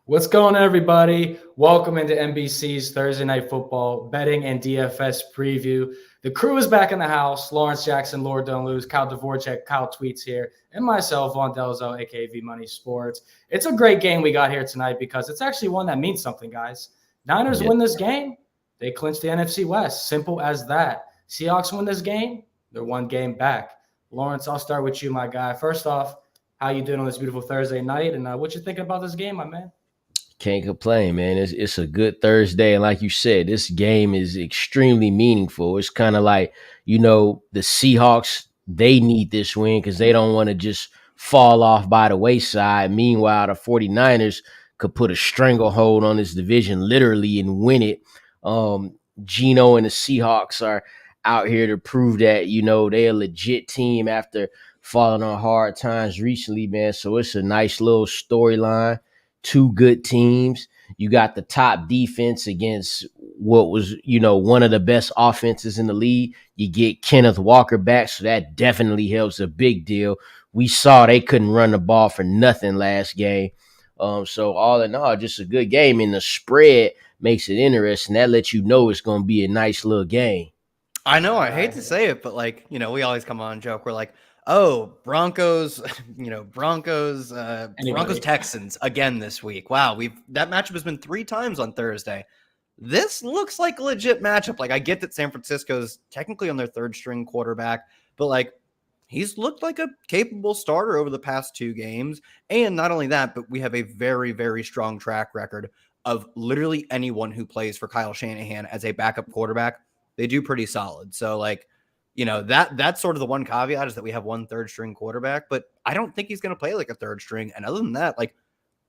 What's going on, everybody? Welcome into NBC's Thursday Night Football betting and DFS preview. The crew is back in the house. Lawrence Jackson, Lord Don't Lose, Kyle Dvorchak, Kyle Tweets here, and myself, Vaughn Dalzell, aka V Money Sports. It's a great game we got here tonight because it's actually one that means something, guys. Niners Yeah. win this game, they clinch the NFC West. Simple as that. Seahawks win this game, they're one game back. Lawrence, I'll start with you, my guy. First off, how you doing on this beautiful Thursday night, and what you thinking about this game, my man? Can't complain, man. It's a good Thursday, and like you said, this game is extremely meaningful. It's kind of like the Seahawks. They need this win because they don't want to just fall off by the wayside. Meanwhile, the 49ers could put a stranglehold on this division literally and win it. Geno and the Seahawks are out here to prove that they're a legit team after falling on hard times recently, man. So it's a nice little storyline. Two good teams. You got the top defense against what was, one of the best offenses in the league. You get Kenneth Walker back, so that definitely helps a big deal. We saw they couldn't run the ball for nothing last game. So all in all, just a good game, and the spread makes it interesting. That lets you know it's going to be a nice little game. I know, I hate to say it, but we always come on and joke. We're like, oh, Broncos, Broncos Texans again this week. Wow, that matchup has been 3 times on Thursday. This looks like a legit matchup. Like, I get that San Francisco's technically on their 3rd string quarterback, but he's looked like a capable starter over the past 2 games. And not only that, but we have a very, very strong track record of literally anyone who plays for Kyle Shanahan as a backup quarterback. They do pretty solid. So that's sort of the one caveat is that we have one 3rd string quarterback, but I don't think he's going to play like a 3rd string. And other than that,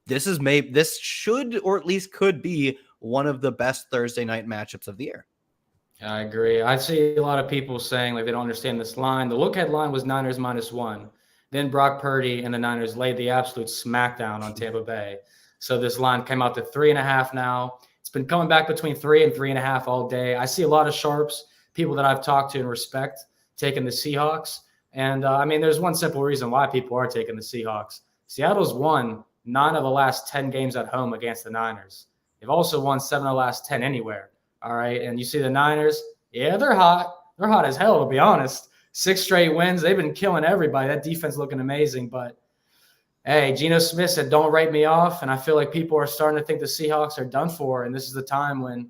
this should, or at least could be, one of the best Thursday night matchups of the year. I agree. I see a lot of people saying they don't understand this line. The look-ahead line was Niners -1. Then Brock Purdy and the Niners laid the absolute smackdown on Tampa Bay. So this line came out to 3.5 now. It's been coming back between 3 and 3.5 all day. I see a lot of sharps, people that I've talked to and respect, taking the Seahawks. And, there's one simple reason why people are taking the Seahawks. Seattle's won 9 of the last 10 games at home against the Niners. They've also won 7 of the last 10 anywhere. All right. And you see the Niners, yeah, they're hot. They're hot as hell, to be honest. 6 straight wins. They've been killing everybody. That defense looking amazing. But, hey, Geno Smith said, don't write me off. And I feel like people are starting to think the Seahawks are done for. And this is the time when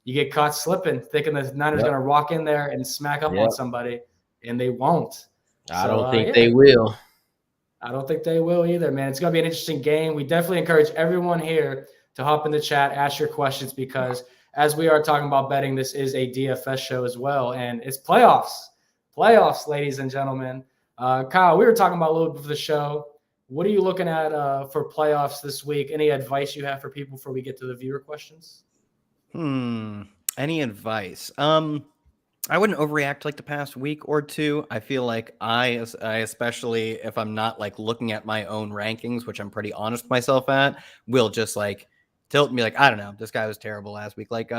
you get caught slipping, thinking the Niners are going to walk in there and smack up on somebody. And they won't. I don't think they will. I don't think they will either, man. It's going to be an interesting game. We definitely encourage everyone here to hop in the chat, ask your questions, because as we are talking about betting, this is a DFS show as well. And it's playoffs. Playoffs, ladies and gentlemen. Kyle, we were talking about a little bit of the show. What are you looking at for playoffs this week? Any advice you have for people before we get to the viewer questions? Any advice? I wouldn't overreact like the past week or 2. I feel like I especially if I'm not looking at my own rankings, which I'm pretty honest with myself at, will just tilt me I don't know, this guy was terrible last week. Like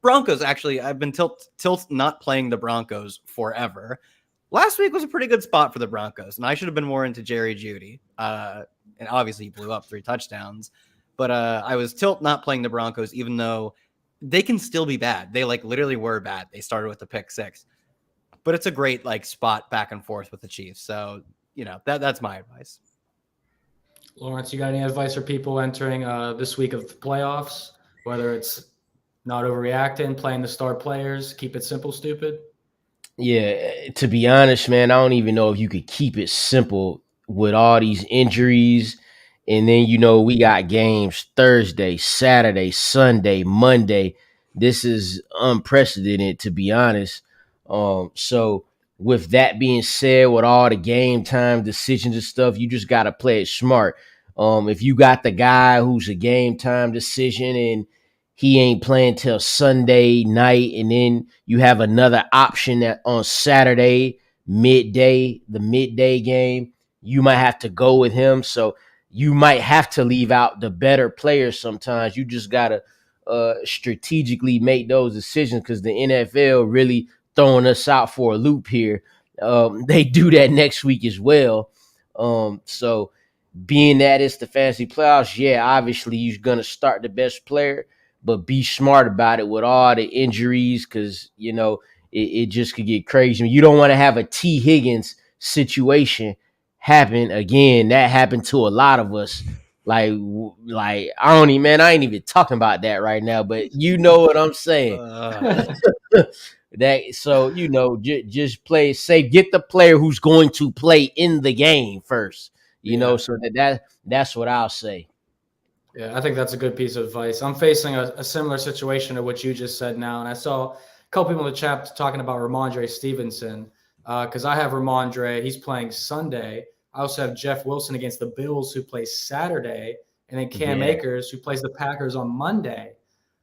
Broncos, actually, I've been tilt not playing the Broncos forever. Last week was a pretty good spot for the Broncos, and I should have been more into Jerry Jeudy. And obviously he blew up 3 touchdowns. But I was tilt not playing the Broncos, even though they can still be bad. They literally were bad. They started with the pick 6. But it's a great spot back and forth with the Chiefs. So, that's my advice. Lawrence, you got any advice for people entering this week of the playoffs? Whether it's not overreacting, playing the star players, keep it simple, stupid? Yeah, to be honest, man, I don't even know if you could keep it simple with all these injuries. And then, we got games Thursday, Saturday, Sunday, Monday. This is unprecedented, to be honest. So with that being said, with all the game time decisions and stuff, you just got to play it smart. If you got the guy who's a game time decision and he ain't playing till Sunday night, and then you have another option that on Saturday, the midday game, you might have to go with him. So you might have to leave out the better players sometimes. You just got to strategically make those decisions because the NFL really throwing us out for a loop here. They do that next week as well. So being that it's the fantasy playoffs, yeah, obviously you're gonna start the best player, but be smart about it with all the injuries, because it just could get crazy. You don't want to have a T. Higgins situation happen again. That happened to a lot of us. Like I ain't even talking about that right now, but you know what I'm saying. Just play safe. Get the player who's going to play in the game first. So that's what I'll say. Yeah, I think that's a good piece of advice. I'm facing a similar situation to what you just said now, and I saw a couple people in the chat talking about Ramondre Stevenson, because I have Ramondre. He's playing Sunday. I also have Jeff Wilson against the Bills, who plays Saturday, and then Cam Akers, who plays the Packers on Monday.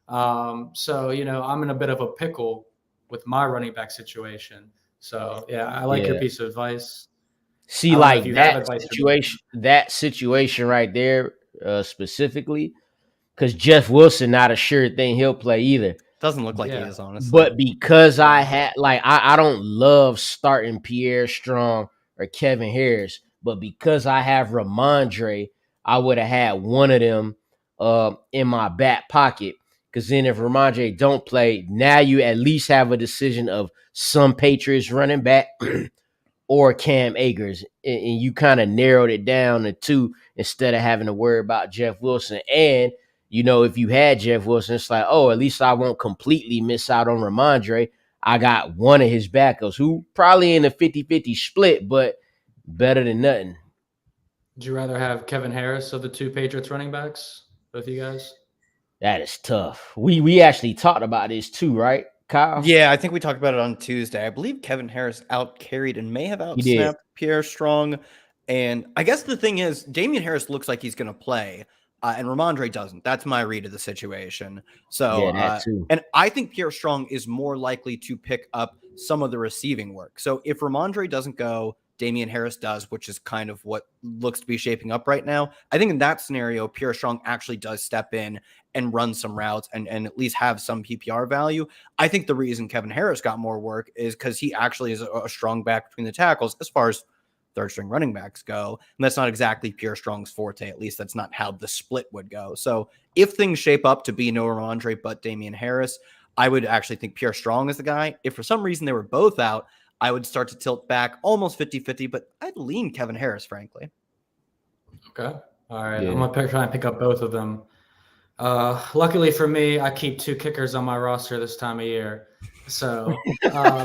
So I'm in a bit of a pickle with my running back situation. So yeah, I like your piece of advice. See, like that situation right there, specifically, because Jeff Wilson not a sure thing he'll play either. Doesn't look like he is, honestly. But because I don't love starting Pierre Strong or Kevin Harris, but because I have Ramondre, I would have had one of them in my back pocket. Because then if Ramondre don't play, now you at least have a decision of some Patriots running back or Cam Akers, and you kind of narrowed it down to two instead of having to worry about Jeff Wilson. And if you had Jeff Wilson, it's like, oh, at least I won't completely miss out on Ramondre. I got one of his backups who probably in a 50-50 split, but better than nothing. Would you rather have Kevin Harris of the two Patriots running backs, both of you guys? That is tough. We actually talked about this too, right, Kyle? Yeah, I think we talked about it on Tuesday. I believe Kevin Harris out-carried and may have out-snapped Pierre Strong. And I guess the thing is, Damian Harris looks like he's going to play, and Ramondre doesn't. That's my read of the situation. So, that too. And I think Pierre Strong is more likely to pick up some of the receiving work. So if Ramondre doesn't go, Damian Harris does, which is kind of what looks to be shaping up right now. I think in that scenario, Pierre Strong actually does step in and run some routes and at least have some PPR value. I think the reason Kevin Harris got more work is because he actually is a strong back between the tackles as far as third string running backs go. And that's not exactly Pierre Strong's forte. At least that's not how the split would go. So if things shape up to be no Ramondre but Damian Harris, I would actually think Pierre Strong is the guy. If for some reason they were both out, I would start to tilt back almost 50-50, but I'd lean Kevin Harris, frankly. Okay. All right. Yeah. I'm going to try and pick up both of them. Luckily for me, I keep two kickers on my roster this time of year. So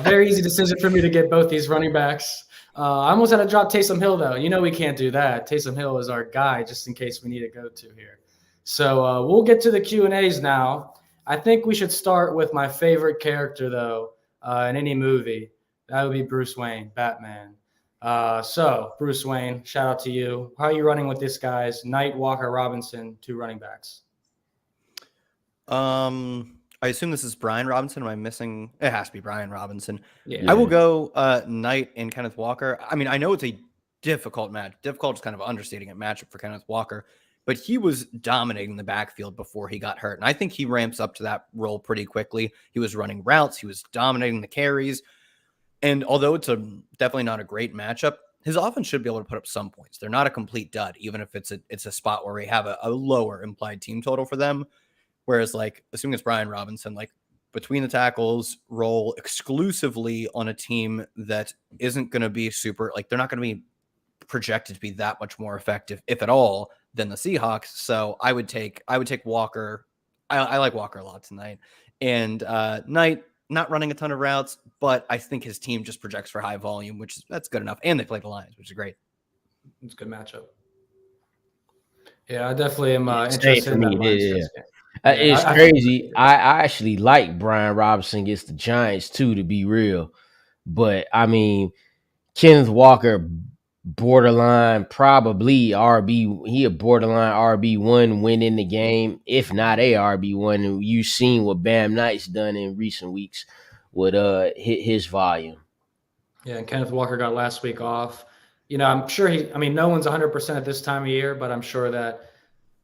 very easy decision for me to get both these running backs. I almost had to drop Taysom Hill, though. We can't do that. Taysom Hill is our guy just in case we need to go to here. So we'll get to the Q&As now. I think we should start with my favorite character, though, in any movie. That would be Bruce Wayne, Batman. So, Bruce Wayne, shout out to you. How are you running with this guys? Knight, Walker, Robinson, two running backs. I assume this is Brian Robinson. Am I missing? It has to be Brian Robinson. Yeah. I will go Knight and Kenneth Walker. I mean, I know it's a difficult match. Difficult is kind of understating a matchup for Kenneth Walker, but he was dominating the backfield before he got hurt. And I think he ramps up to that role pretty quickly. He was running routes. He was dominating the carries. And although it's definitely not a great matchup, his offense should be able to put up some points. They're not a complete dud, even if it's a spot where we have a lower implied team total for them. Whereas, assuming it's Brian Robinson, between the tackles, roll exclusively on a team that isn't going to be super, they're not going to be projected to be that much more effective, if at all, than the Seahawks. So I would take Walker. I like Walker a lot tonight. And Knight, not running a ton of routes, but I think his team just projects for high volume, that's good enough. And they play the Lions, which is great. It's a good matchup. Yeah, I definitely am interested in that Lions. It's crazy. I actually like Brian Robinson against the Giants too, to be real. But I mean, Kenneth Walker, borderline probably RB. He a borderline RB1 win in the game, if not a RB1. And you've seen what Bam Knight's done in recent weeks with his volume. Yeah, and Kenneth Walker got last week off. I'm sure no one's 100% at this time of year, but I'm sure that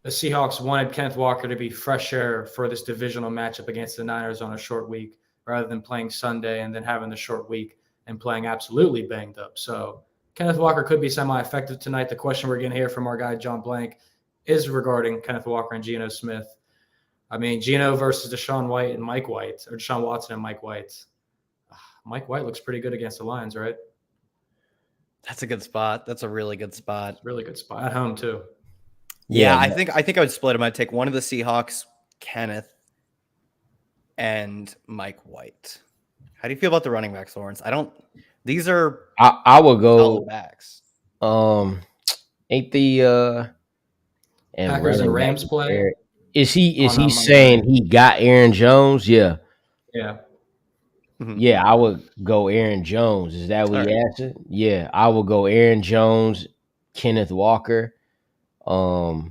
the Seahawks wanted Kenneth Walker to be fresh air for this divisional matchup against the Niners on a short week, rather than playing Sunday and then having the short week and playing absolutely banged up. So Kenneth Walker could be semi-effective tonight. The question we're going to hear from our guy John Blank is regarding Kenneth Walker and Geno Smith. I mean, Geno versus Deshaun White and Mike White, or Deshaun Watson and Mike White. Mike White looks pretty good against the Lions, right? That's a good spot. That's a really good spot. Really good spot at home too. Yeah, I think I would split him. I'd take one of the Seahawks, Kenneth, and Mike White. How do you feel about the running backs, Lawrence? These are I would go backs. Ain't the Packers and Rams play? Is he saying he got Aaron Jones? Yeah. Yeah. Mm-hmm. Yeah, I would go Aaron Jones. Is that what you answered? Yeah, I would go Aaron Jones, Kenneth Walker. The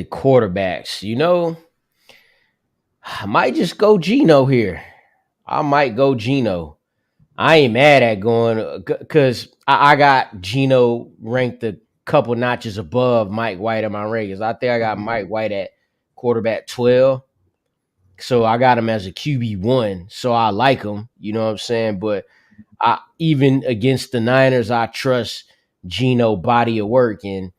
quarterbacks, I might just go Geno here. I might go Geno. I ain't mad at going because I got Geno ranked a couple notches above Mike White in my rankings. I think I got Mike White at quarterback 12. So I got him as a QB1. So I like him. You know what I'm saying? But even against the Niners, I trust Geno body of work. And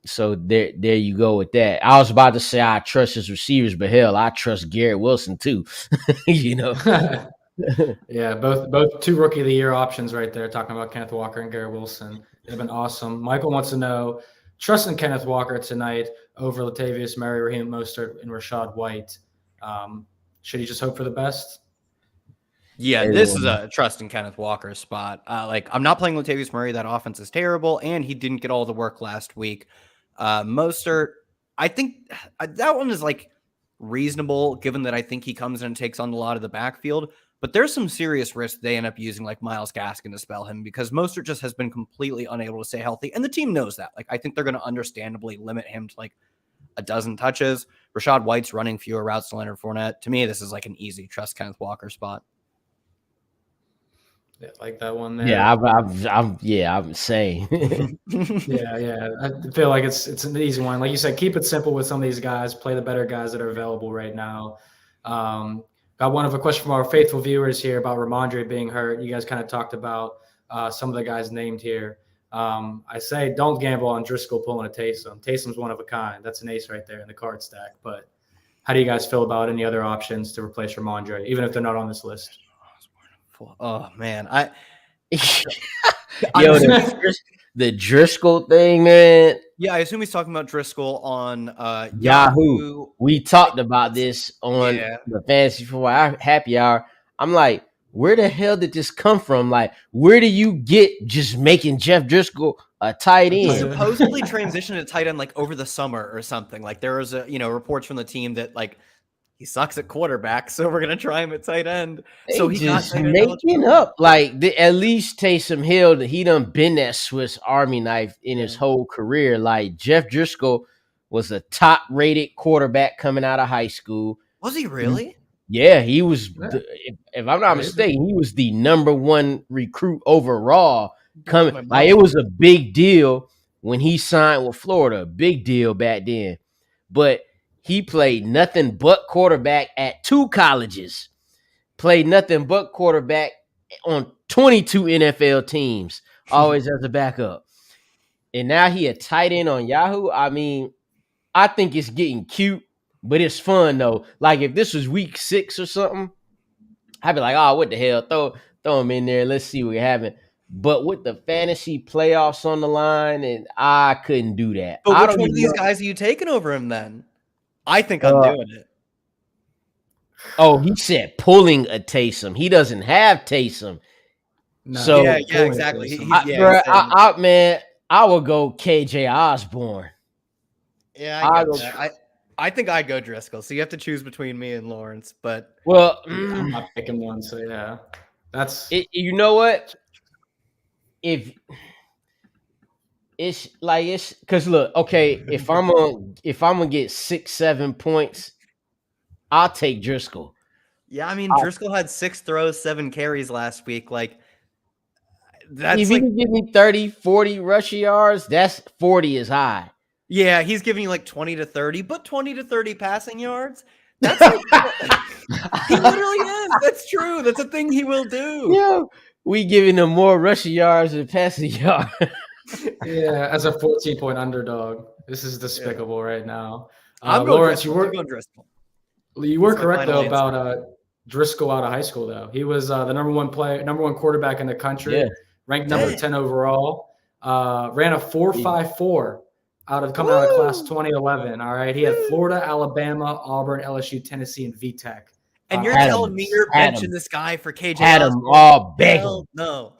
so there you go with that. I was about to say I trust his receivers, but hell, I trust Garrett Wilson too. Yeah, both 2 Rookie of the Year options right there, talking about Kenneth Walker and Garrett Wilson. They've been awesome. Michael wants to know, trusting Kenneth Walker tonight over Latavius Murray, Raheem Mostert, and Rashad White. Should he just hope for the best? Yeah, this is a trusting Kenneth Walker spot. I'm not playing Latavius Murray. That offense is terrible, and he didn't get all the work last week. Mostert, I think that one is reasonable, given that I think he comes in and takes on a lot of the backfield. But there's some serious risk they end up using Myles Gaskin to spell him, because Mostert just has been completely unable to stay healthy. And the team knows that. I think they're going to understandably limit him to a dozen touches. Rashad White's running fewer routes to Leonard Fournette. To me, this is an easy trust Kenneth Walker spot. Yeah, like that one there. Yeah, I'm saying. Yeah. I feel like it's an easy one. Like you said, keep it simple with some of these guys. Play the better guys that are available right now. Got one of a question from our faithful viewers here about Ramondre being hurt. You guys kind of talked about some of the guys named here. I say don't gamble on Driscoll pulling a Taysom. Taysom's one of a kind. That's an ace right there in the card stack. But how do you guys feel about any other options to replace Ramondre, even if they're not on this list? Oh man, the Driscoll thing, man. Yeah, I assume he's talking about Driscoll on Yahoo. We talked about this on the Fantasy Football Happy Hour. I'm like, where the hell did this come from? Where do you get just making Jeff Driscoll a tight end? He supposedly transitioned to tight end over the summer or something. There was reports from the team that he sucks at quarterback, so we're gonna try him at tight end. So he just making up at least Taysom Hill. He done been that Swiss Army knife in his whole career. Jeff Driscoll was a top-rated quarterback coming out of high school. Was he really? Yeah, he was. If I'm not mistaken, he was the #1 recruit overall. It was a big deal when he signed with Florida. Big deal back then, but. He played nothing but quarterback at 2 colleges, played nothing but quarterback on 22 NFL teams, always as a backup. And now he a tight end on Yahoo. I mean, I think it's getting cute, but it's fun though. If this was week 6 or something, I'd be like, oh, what the hell? Throw him in there. Let's see what we're having. But with the fantasy playoffs on the line, and I couldn't do that. But which one of these guys are you taking over him then? I think I'm doing it. Oh, he said pulling a Taysom. He doesn't have Taysom. No. So yeah, exactly. I would go KJ Osborne. Yeah, I think I'd go Driscoll. So you have to choose between me and Lawrence. But I'm not picking one. So yeah, that's it. You know what? If it's because look, okay, if I'm gonna get 6-7 points, I'll take Driscoll. Yeah, I mean Driscoll had 6 throws, 7 carries last week. That's if he can give me 30, 40 rush yards, that's 40 is high. Yeah, he's giving you 20 to 30, but 20 to 30 passing yards. That's he literally is. That's true. That's a thing he will do. Yeah. We giving them more rushing yards than passing yards. Yeah, as a 14-point underdog. This is despicable right now. I'm going Lawrence, Driscoll. you were correct though about Driscoll out of high school though. He was the number one quarterback in the country, ranked number 10 overall. Ran a 4.54 coming out of class 2011. All right, he had Florida, Alabama, Auburn, LSU, Tennessee, and VTech. And you're telling me you're benching this guy for KJ? Had him all begging. No.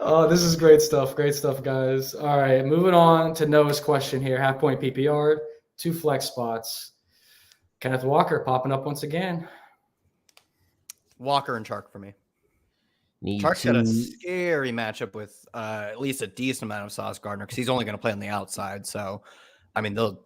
Oh, this is great stuff. Great stuff, guys. All right, moving on to Noah's question here. Half-point PPR, 2 flex spots. Kenneth Walker popping up once again. Walker and Chark for me. Chark's got a scary matchup with at least a decent amount of Sauce Gardner because he's only going to play on the outside. So, I mean, they'll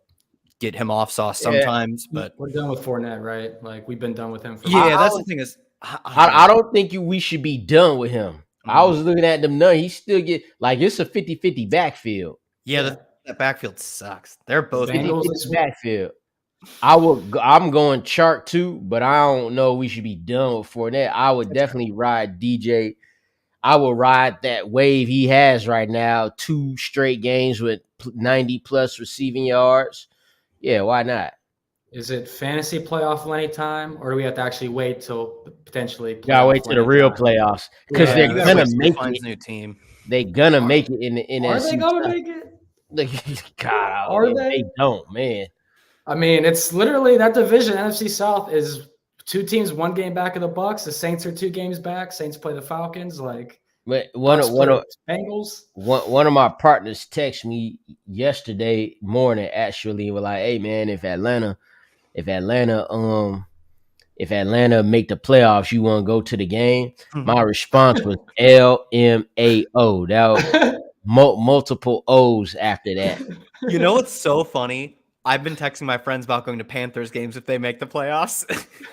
get him off Sauce sometimes, but we're done with Fournette, right? Like we've been done with him. That's the thing is, I don't think we should be done with him. I was looking at them. No, he still get like it's a 50-50 backfield. Yeah, that backfield sucks. They're both 50-50 backfield. I'm going Chark too, but I don't know we should be done with Fournette. I would definitely ride DJ. I will ride that wave he has right now. 2 straight games with 90 plus receiving yards. Yeah, why not? Is it fantasy playoff Lenny time, or do we have to actually wait till potentially? Gotta wait till the real playoffs because they're gonna make it. New team. They're gonna make it in the Are they gonna make it? God, are they? They don't, man. I mean, it's literally that division. NFC South is 2 teams, 1 game back of the Bucks. The Saints are 2 games back. Saints play the Falcons. Like, but one of Bengals. One of my partners texted me yesterday morning. Actually, were like, "Hey, man, if Atlanta make the playoffs, you want to go to the game?" My response was LMAO. That was multiple O's after that. You know what's so funny? I've been texting my friends about going to Panthers games if they make the playoffs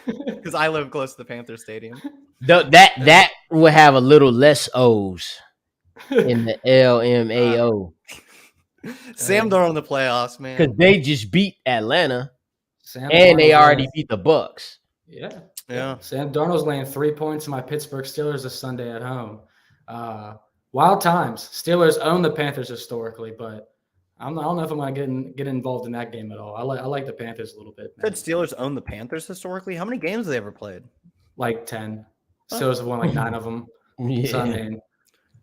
because I live close to the Panthers stadium. That will have a little less O's in the LMAO. Sam Darnold in the playoffs, man, because they just beat Atlanta. And they already beat the Bucks. Yeah. Sam Darnold's laying 3 points to my Pittsburgh Steelers this Sunday at home. Wild times. Steelers own the Panthers historically, but I don't know if I'm going to get involved in that game at all. I like the Panthers a little bit. Said Steelers own the Panthers historically. How many games have they ever played? Like 10. Steelers have won like 9 of them. Yeah. So, I mean,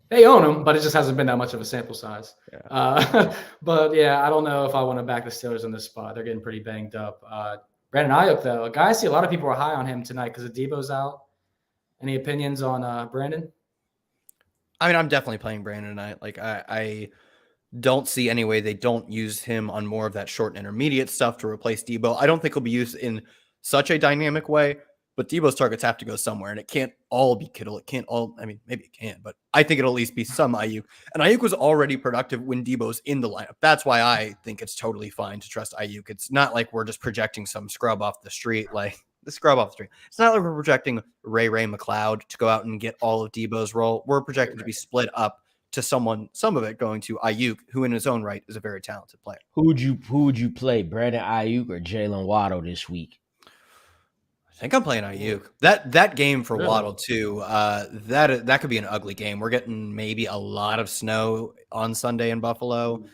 they own them, but it just hasn't been that much of a sample size. Yeah. But yeah, I don't know if I want to back the Steelers in this spot. They're getting pretty banged up. Brandon Ayuk, though, a guy I see a lot of people are high on him tonight because Debo's out. Any opinions on Brandon? I mean, I'm definitely playing Brandon tonight. Like, I don't see any way they don't use him on more of that short and intermediate stuff to replace Debo. I don't think he'll be used in such a dynamic way. But Debo's targets have to go somewhere, and it can't all be Kittle. It can't all – I mean, maybe it can, but I think it'll at least be some Ayuk. And Ayuk was already productive when Debo's in the lineup. That's why I think it's totally fine to trust Ayuk. It's not like we're just projecting some scrub off the street, like the scrub off the street. It's not like we're projecting Ray McLeod to go out and get all of Debo's role. We're projecting to be split up to some of it going to Ayuk, who in his own right is a very talented player. Who would you play, Brandon Ayuk or Jalen Waddle this week? I think I'm playing Ayuk. That game for Waddle too. That could be an ugly game. We're getting maybe a lot of snow on Sunday in Buffalo,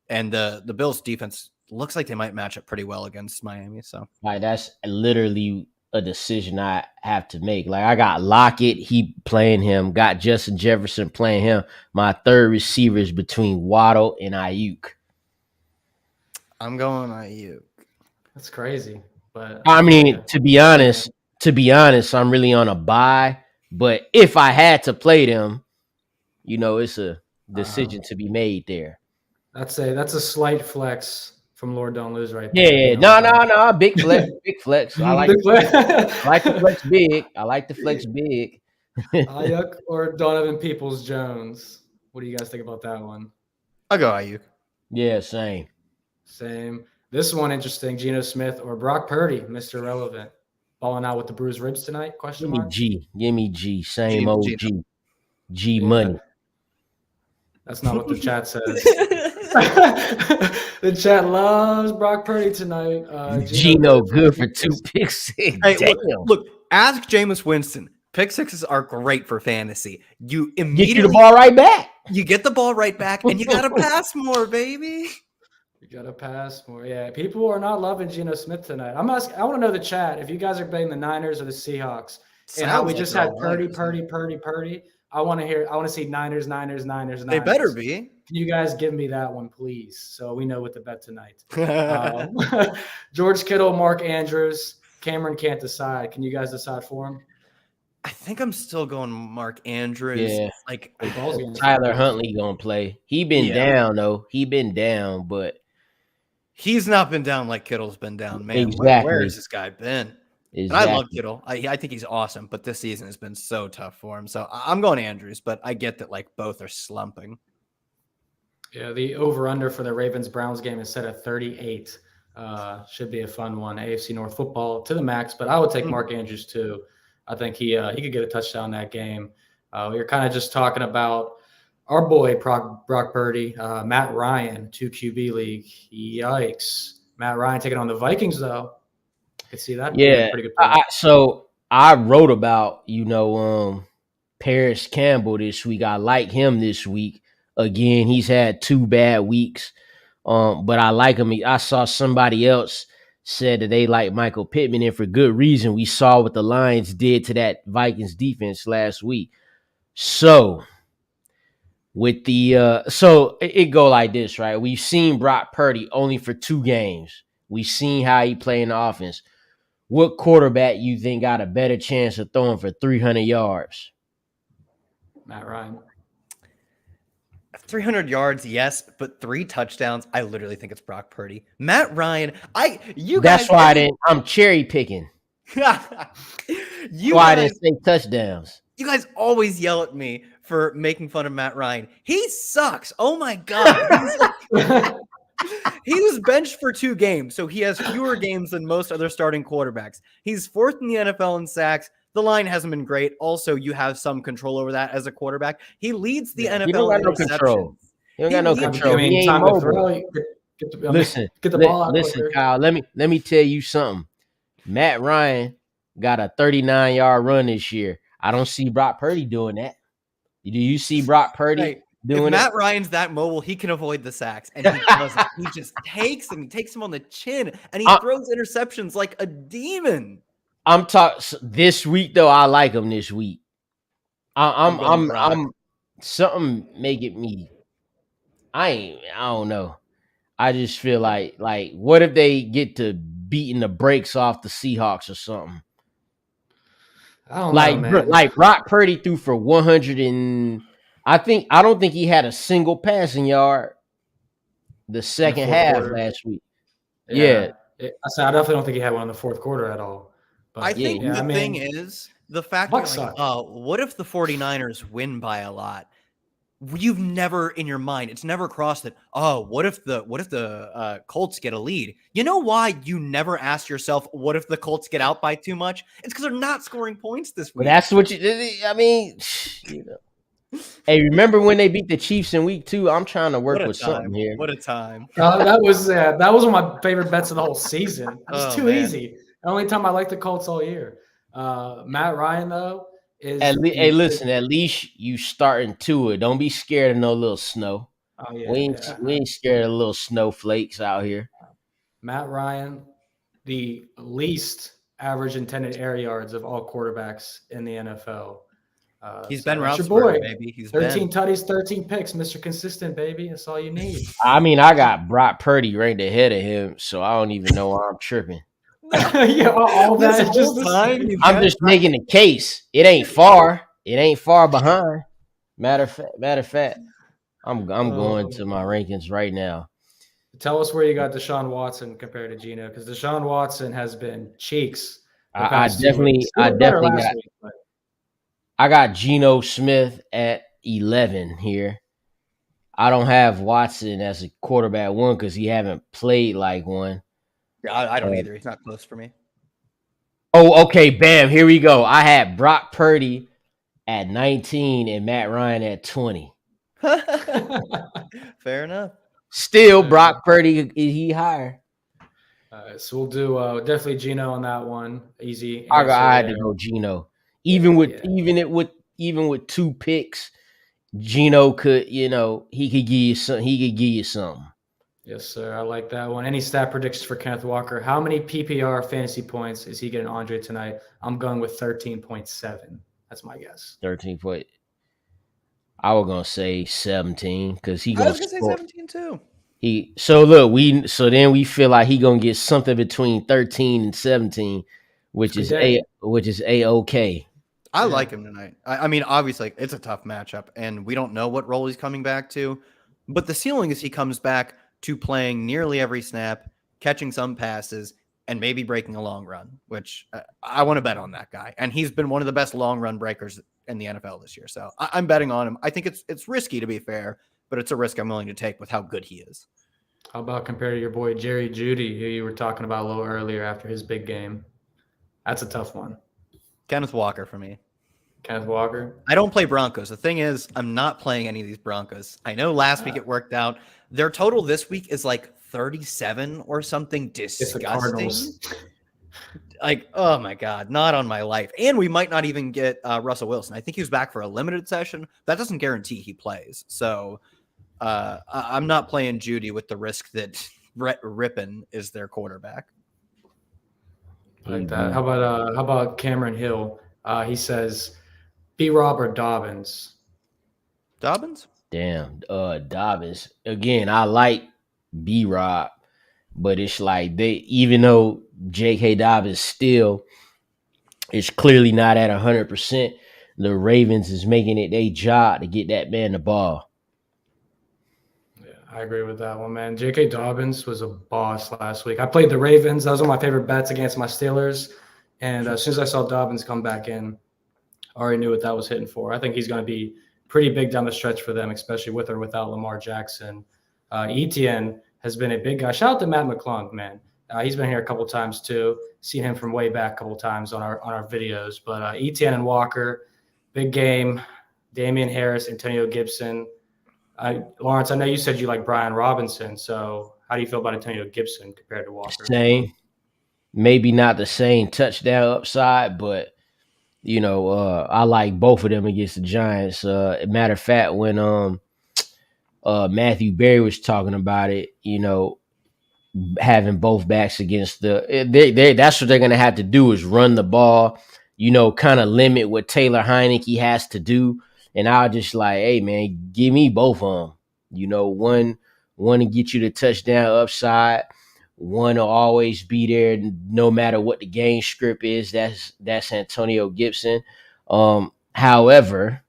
and the Bills defense looks like they might match up pretty well against Miami. So, that's literally a decision I have to make. Like I got Lockett, he playing him. Got Justin Jefferson playing him. My third receiver is between Waddle and Ayuk. I'm going Ayuk. That's crazy. But I mean, to be honest, I'm really on a bye. But if I had to play them, it's a decision to be made there. That's a slight flex from Lord Don't Lose right there. Yeah, no, big flex. I like big flex. I like the flex big. I like the flex big. Ayuk or Donovan Peoples-Jones? What do you guys think about that one? I'll go Ayuk. Yeah, same. This one interesting, Geno Smith or Brock Purdy, Mr. Relevant. Balling out with the bruised ribs tonight? Question mark? Give me G. Same old G. G money. That's not what the chat says. The chat loves Brock Purdy tonight. Geno good for 2 picks. Hey, look, Ask Jameis Winston. Pick sixes are great for fantasy. You Get immediately you the ball right back. You get the ball right back, and you got to pass more, baby. You got to pass more. Yeah, people are not loving Geno Smith tonight. I want to know the chat if you guys are betting the Niners or the Seahawks. And how we just had Purdy. I want to see Niners. They better be. Can you guys give me that one, please? So we know what to bet tonight. George Kittle, Mark Andrews, Cameron can't decide. Can you guys decide for him? I think I'm still going Mark Andrews. Yeah. Like Tyler Huntley gonna play. He been down though. He been down, but he's not been down like Kittle's been down, man. Exactly. Where has this guy been? Exactly. And I love Kittle. I think he's awesome, but this season has been so tough for him. So I'm going Andrews, but I get that like both are slumping. Yeah, the over-under for the Ravens-Browns game is set at 38. Should be a fun one. AFC North football to the max, but I would take Mark Andrews too. I think he could get a touchdown that game. We were kind of just talking about our boy Brock Purdy, Matt Ryan, 2 QB league. Yikes. Matt Ryan taking on the Vikings, though. I could see that. Yeah. Pretty good play. So I wrote about, Paris Campbell this week. I like him this week. Again, he's had 2 bad weeks, but I like him. I saw somebody else said that they like Michael Pittman, and for good reason. We saw what the Lions did to that Vikings defense last week. So with the so it go like this, right? We've seen Brock Purdy only for 2 games. We've seen how he play in the offense. What quarterback you think got a better chance of throwing for 300 yards? Matt Ryan. 300 yards, yes, but 3 touchdowns. I literally think it's Brock Purdy. Matt Ryan, That's why I'm cherry picking. I didn't say touchdowns. You guys always yell at me for making fun of Matt Ryan. He sucks. Oh my God. He was benched for 2 games, so he has fewer games than most other starting quarterbacks. He's 4th in the NFL in sacks. The line hasn't been great. Also, you have some control over that as a quarterback. He leads the NFL. You don't got no control. You don't got no control. He ain't mobile. Listen, get the ball out. Listen, Kyle. Let me tell you something. Matt Ryan got a 39-yard run this year. I don't see Brock Purdy doing that. Do you see Brock Purdy doing if Matt Ryan's that mobile, he can avoid the sacks, and he doesn't. He just takes him. He takes him on the chin, and he throws interceptions like a demon. I'm talking this week though. I like him this week. I'm something making me. I don't know. I just feel like what if they get to beating the brakes off the Seahawks or something? I don't know, man. Like Brock Purdy threw for 100 and I don't think he had a single passing yard the second half last week. Yeah. I definitely don't think he had one in the fourth quarter at all. But I think the thing is the fact that what if the 49ers win by a lot? You've never in your mind, it's never crossed that, what if the Colts get a lead? You know why you never ask yourself, what if the Colts get out by too much? It's because they're not scoring points this week. But that's what Hey, remember when they beat the Chiefs in week 2? I'm trying to work with something here. What a time. That was one of my favorite bets of the whole season. It's too easy. The only time I like the Colts all year. Matt Ryan, though, is at least you starting to it. Don't be scared of no little snow. Oh, yeah, we ain't scared of little snowflakes out here. Matt Ryan, the least average intended air yards of all quarterbacks in the NFL. He's been route boy, baby. He's 13 tutties, 13 picks, Mr. Consistent, baby. That's all you need. I mean, I got Brock Purdy ranked ahead of him, so I don't even know why I'm tripping. All that just time. I'm just making a case. It ain't far. It ain't far behind. Matter of fact, I'm going to my rankings right now. Tell us where you got Deshaun Watson compared to Geno, because Deshaun Watson has been cheeks. I definitely got Geno Smith at 11 here. I don't have Watson as a quarterback 1 because he haven't played like one. Yeah, I don't either. He's not close for me. Oh, okay. Bam. Here we go. I had Brock Purdy at 19 and Matt Ryan at 20. Fair enough. Still, Brock Purdy, is he higher? So we'll do definitely Gino on that one. Easy I answer had to there. go Gino. Yeah. Even with 2 picks, Gino could, he could give you some. He could give you something. Yes, sir. I like that one. Any stat predictions for Kenneth Walker? How many PPR fantasy points is he getting Andre tonight? I'm going with 13.7. That's my guess. 13 point. I was gonna say 17 because he I gonna was gonna say score. 17 too. Then we feel like he gonna get something between 13 and 17, which is a-okay. I like him tonight. I mean, obviously, it's a tough matchup, and we don't know what role he's coming back to. But the ceiling is he comes back to playing nearly every snap, catching some passes, and maybe breaking a long run, which I want to bet on that guy. And he's been one of the best long run breakers in the NFL this year. So I'm betting on him. I think it's risky, to be fair, but it's a risk I'm willing to take with how good he is. How about compared to your boy Jerry Jeudy, who you were talking about a little earlier after his big game? That's a tough one. Kenneth Walker for me. Kenneth Walker? I don't play Broncos. The thing is, I'm not playing any of these Broncos. I know last week it worked out. Their total this week is like 37 or something disgusting. It's the Cardinals. Like, oh my God, not on my life. And we might not even get Russell Wilson. I think he was back for a limited session. That doesn't guarantee he plays. So I'm not playing Judy with the risk that Brett Rippon is their quarterback. Like that. How about Cameron Hill? He says B-Rob or Dobbins. Dobbins? Damn, Dobbins. Again, I like B-Rob, but it's like even though J.K. Dobbins still is clearly not at 100%, the Ravens is making it their job to get that man the ball. Yeah, I agree with that one, man. J.K. Dobbins was a boss last week. I played the Ravens. That was one of my favorite bets against my Steelers. And as soon as I saw Dobbins come back in, I already knew what that was hitting for. I think he's going to be pretty big down the stretch for them, especially with or without Lamar Jackson. Etienne has been a big guy. Shout out to Matt McClung, man. He's been here a couple times too. Seen him from way back a couple times on our videos. But Etienne and Walker, big game. Damian Harris, Antonio Gibson. Lawrence, I know you said you like Brian Robinson. So how do you feel about Antonio Gibson compared to Walker? Same. Maybe not the same touchdown upside, but I like both of them against the Giants. Matter of fact, when Matthew Berry was talking about it, having both backs against that's what they're gonna have to do is run the ball, kind of limit what Taylor Heineke has to do. And I'll just like, hey man, give me both of them. One to get you the touchdown upside. One will always be there no matter what the game script is. That's Antonio Gibson. However,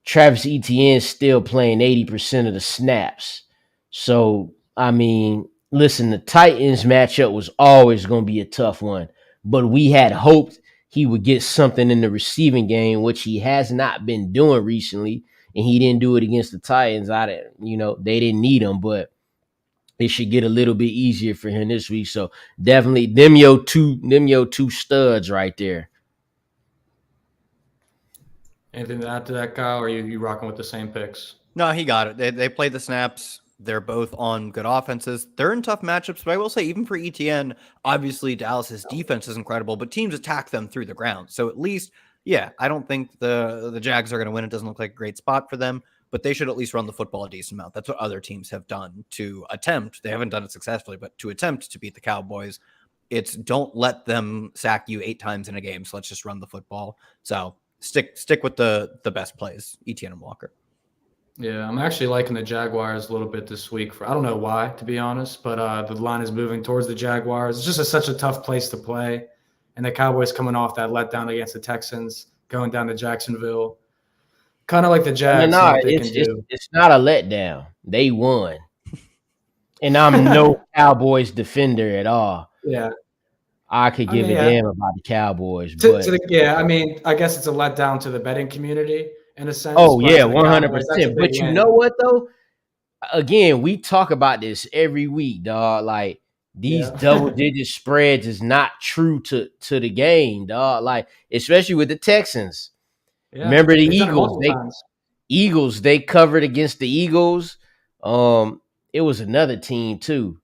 Travis Etienne is still playing 80% of the snaps. So, I mean, listen, the Titans matchup was always going to be a tough one. But we had hoped he would get something in the receiving game, which he has not been doing recently. And he didn't do it against the Titans. They didn't need him, but it should get a little bit easier for him this week. So definitely them your two studs right there. Anything to add to that, Kyle, or are you rocking with the same picks? No, he got it. They played the snaps. They're both on good offenses. They're in tough matchups, but I will say even for ETN, obviously Dallas's defense is incredible, but teams attack them through the ground. So at least, yeah, I don't think the Jags are going to win. It doesn't look like a great spot for them, but they should at least run the football a decent amount. That's what other teams have done to attempt. They haven't done it successfully, but to attempt to beat the Cowboys, it's don't let them sack you 8 times in a game. So let's just run the football. So stick with the best plays, ETN and Walker. Yeah, I'm actually liking the Jaguars a little bit this week. I don't know why, to be honest, but the line is moving towards the Jaguars. It's just such a tough place to play. And the Cowboys coming off that letdown against the Texans, going down to Jacksonville. Kind of like the Jags. No, it's not a letdown. They won. And I'm no Cowboys defender at all. Yeah. I could give a damn about the Cowboys. I guess it's a letdown to the betting community in a sense. Oh, yeah, 100%. But you know what, though? Again, we talk about this every week, dog. Like, these double-digit spreads is not true to the game, dog. Like, especially with the Texans. Yeah. Remember the Eagles? They covered against the Eagles. It was another team, too.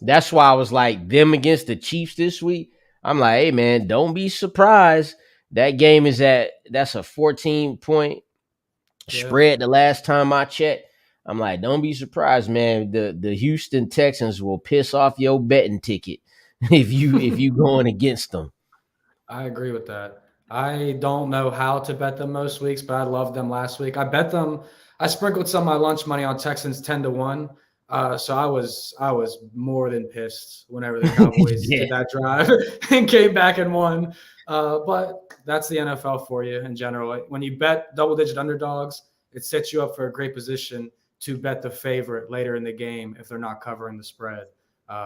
that's why I was like, them against the Chiefs this week. I'm like, hey man, don't be surprised. That game that's a 14-point spread the last time I checked. I'm like, don't be surprised, man. The Houston Texans will piss off your betting ticket if you going against them. I agree with that. I don't know how to bet them most weeks, but I loved them last week. I bet them. I sprinkled some of my lunch money on Texans 10-1. So I was more than pissed whenever the Cowboys did that drive and came back and won. But that's the NFL for you in general. When you bet double-digit underdogs, it sets you up for a great position to bet the favorite later in the game if they're not covering the spread.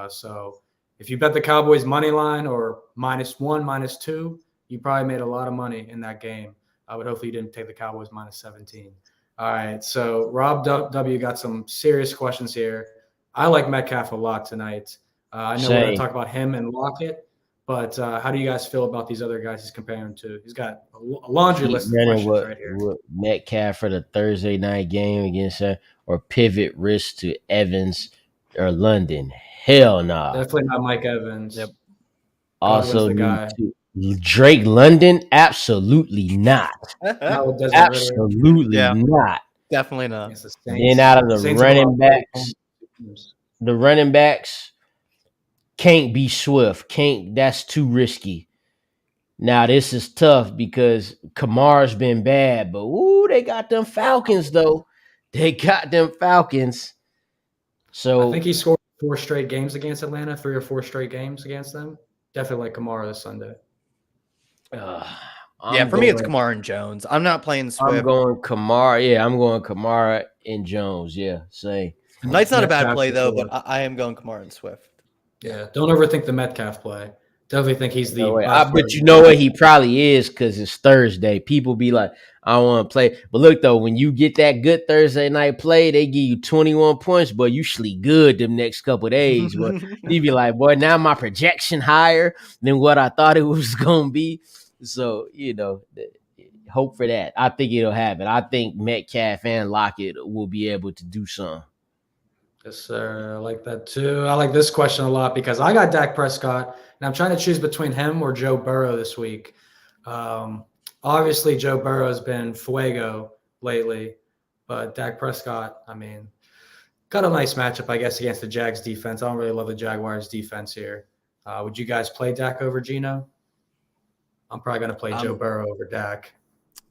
So if you bet the Cowboys money line or -1, -2, you probably made a lot of money in that game. But hopefully you didn't take the Cowboys -17. All right, so Rob W got some serious questions here. I like Metcalf a lot tonight. I know we're going to talk about him and Lockett, but how do you guys feel about these other guys he's comparing to? He's got a laundry list of questions right here. Metcalf for the Thursday night game against or pivot risk to Evans or London? Hell no. Nah. Definitely not Mike Evans. Yep. Also, Drake London? Absolutely not. Absolutely not. Definitely not. Then out of the running backs can't be Swift. That's too risky. Now this is tough because Kamar's been bad, but they got them Falcons though. They got them Falcons. So I think he scored 4 straight games against Atlanta, 3 or 4 straight games against them. Definitely like Kamara this Sunday. For me, it's Kamara and Jones. I'm not playing Swift. I'm going Kamara. Yeah, I'm going Kamara and Jones. Yeah, same. Knight's not a bad play, though, but I am going Kamara and Swift. Yeah, don't overthink the Metcalf play. Definitely think he's the but you know what? He probably is because it's Thursday. People be like, I don't want to play. But look, though, when you get that good Thursday night play, they give you 21 points, but you sleep good them next couple of days. But you be like, boy, now my projection higher than what I thought it was going to be. So, hope for that. I think it'll happen. I think Metcalf and Lockett will be able to do something. Yes, sir. I like that too. I like this question a lot because I got Dak Prescott, and I'm trying to choose between him or Joe Burrow this week. Obviously, Joe Burrow has been fuego lately, but Dak Prescott, got a nice matchup, I guess, against the Jags defense. I don't really love the Jaguars defense here. Would you guys play Dak over Geno? I'm probably going to play Joe Burrow over Dak.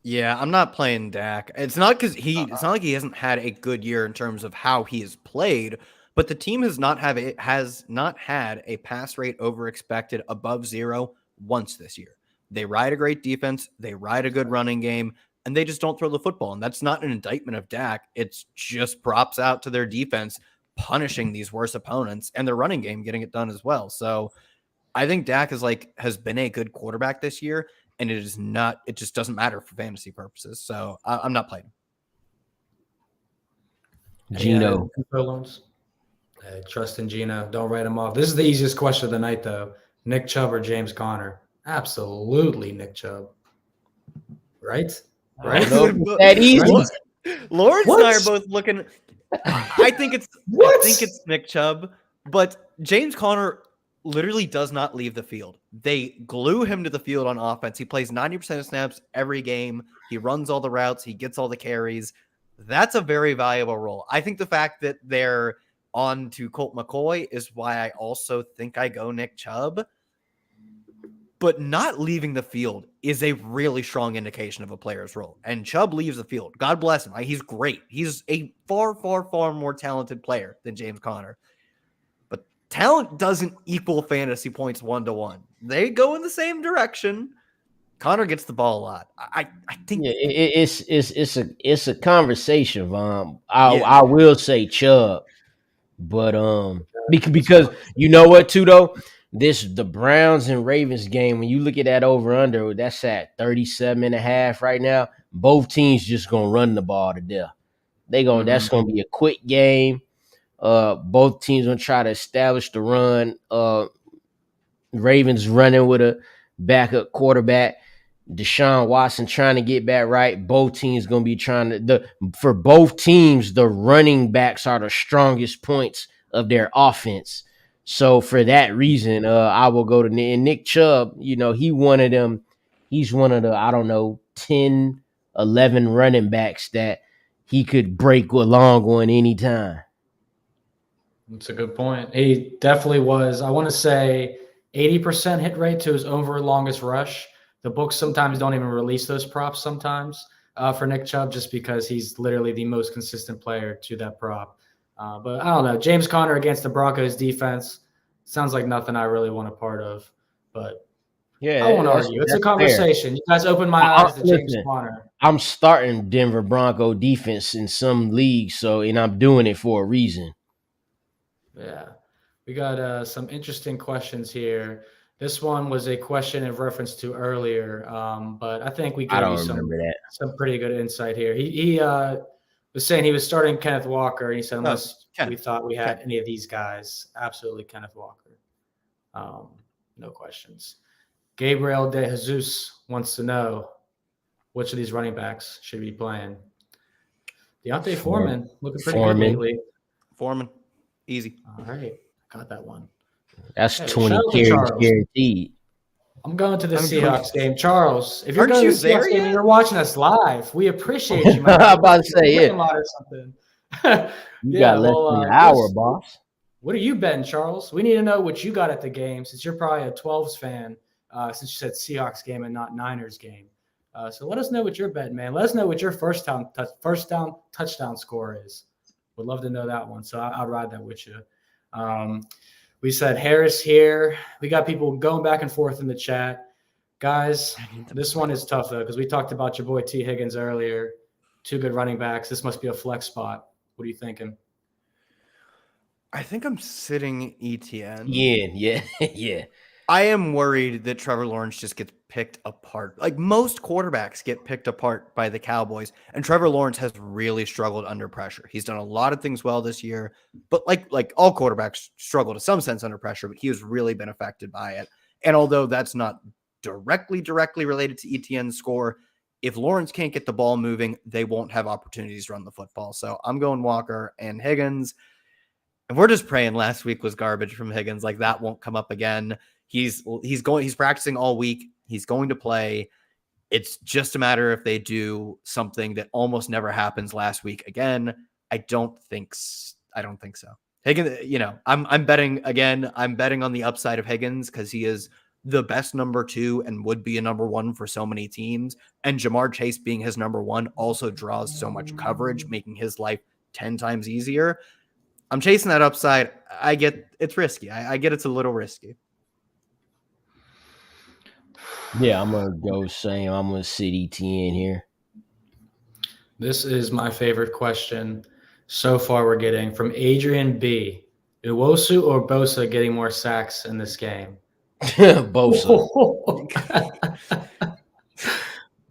Yeah, I'm not playing Dak. It's not because it's not like he hasn't had a good year in terms of how he has played, but the team has not had a pass rate over expected above 0 once this year. They ride a great defense, they ride a good running game, and they just don't throw the football. And that's not an indictment of Dak. It's just props out to their defense punishing these worse opponents and their running game getting it done as well. So I think Dak has been a good quarterback this year. And it just doesn't matter for fantasy purposes. So I'm not playing. Geno. Hey, trust in Geno. Don't write him off. This is the easiest question of the night, though. Nick Chubb or James Conner? Absolutely Nick Chubb. Right? That easy. Lawrence and I are both looking. I think it's Nick Chubb, but James Conner literally does not leave the field. They glue him to the field on offense. He plays 90% of snaps every game. He runs all the routes. He gets all the carries. That's a very valuable role. I think the fact that they're on to Colt McCoy is why I also think I go Nick Chubb. But not leaving the field is a really strong indication of a player's role. And Chubb leaves the field. God bless him. He's great. He's a far, far, far more talented player than James Conner. Talent doesn't equal fantasy points 1-to-1. They go in the same direction. Conner gets the ball a lot. I think it's a conversation, Vaughn. I will say Chubb, but because you know what too though, the Browns and Ravens game. When you look at that over under, that's at 37.5 right now. Both teams just gonna run the ball to death. That's gonna be a quick game. Both teams gonna try to establish the run. Ravens running with a backup quarterback. Deshaun Watson trying to get back right. Both teams gonna be for both teams, the running backs are the strongest points of their offense. So for that reason, I will go to Nick. And Nick Chubb. You know, he one of them. He's one of the, I don't know, 10, 11 running backs that he could break along on any time. That's a good point. He definitely was. I want to say 80% hit rate to his over longest rush. The books sometimes don't even release those props sometimes for Nick Chubb, just because he's literally the most consistent player to that prop. But I don't know. James Conner against the Broncos defense sounds like nothing I really want a part of. But Yeah, I won't argue. It's a conversation. Fair. You guys opened my eyes to James Conner. I'm starting Denver Bronco defense in some leagues, and I'm doing it for a reason. Yeah. We got some interesting questions here. This one was a question in reference to earlier, but I think we gave you some pretty good insight here. He was saying he was starting Kenneth Walker, and he said unless we thought we had any of these guys, absolutely Kenneth Walker. No questions. Gabriel De Jesus wants to know which of these running backs should be playing. Deontay Foreman looking pretty good lately. Foreman, easy. All right, got that one. That's 20 carries guaranteed. I'm going to the Seahawks game. Charles, if you're going to the Seahawks game and you're watching us live, we appreciate you. I'm about to say it. Or something. You got less than an hour, boss. What are you betting, Charles? We need to know what you got at the game, since you're probably a 12s fan, since you said Seahawks game and not Niners game. So let us know what you're betting, man. Let us know what your first down touchdown score is. Would love to know that one. So I'll ride that with you. We said Harris here. We got people going back and forth in the chat. Guys, this one is tough, though, because we talked about your boy T. Higgins earlier. 2 good running backs. This must be a flex spot. What are you thinking? I think I'm sitting ETN. Yeah. I am worried that Trevor Lawrence just gets picked apart. Like most quarterbacks get picked apart by the Cowboys, and Trevor Lawrence has really struggled under pressure. He's done a lot of things well this year, but like all quarterbacks struggle to some sense under pressure, but he has really been affected by it. And although that's not directly related to ETN's score, if Lawrence can't get the ball moving, they won't have opportunities to run the football. So I'm going Walker and Higgins. And we're just praying last week was garbage from Higgins. Like that won't come up again. He's practicing all week. He's going to play. It's just a matter if they do something that almost never happens last week again. I don't think so. Higgins, I'm betting again. I'm betting on the upside of Higgins because he is the best number 2 and would be a number 1 for so many teams. And Jamar Chase being his number 1 also draws so much coverage, making his life 10 times easier. I'm chasing that upside. I get it's risky. I get it's a little risky. Yeah, I'm going to go same. I'm going to sit ETN here. This is my favorite question so far we're getting from Adrian B. Iwosu or Bosa getting more sacks in this game? Bosa.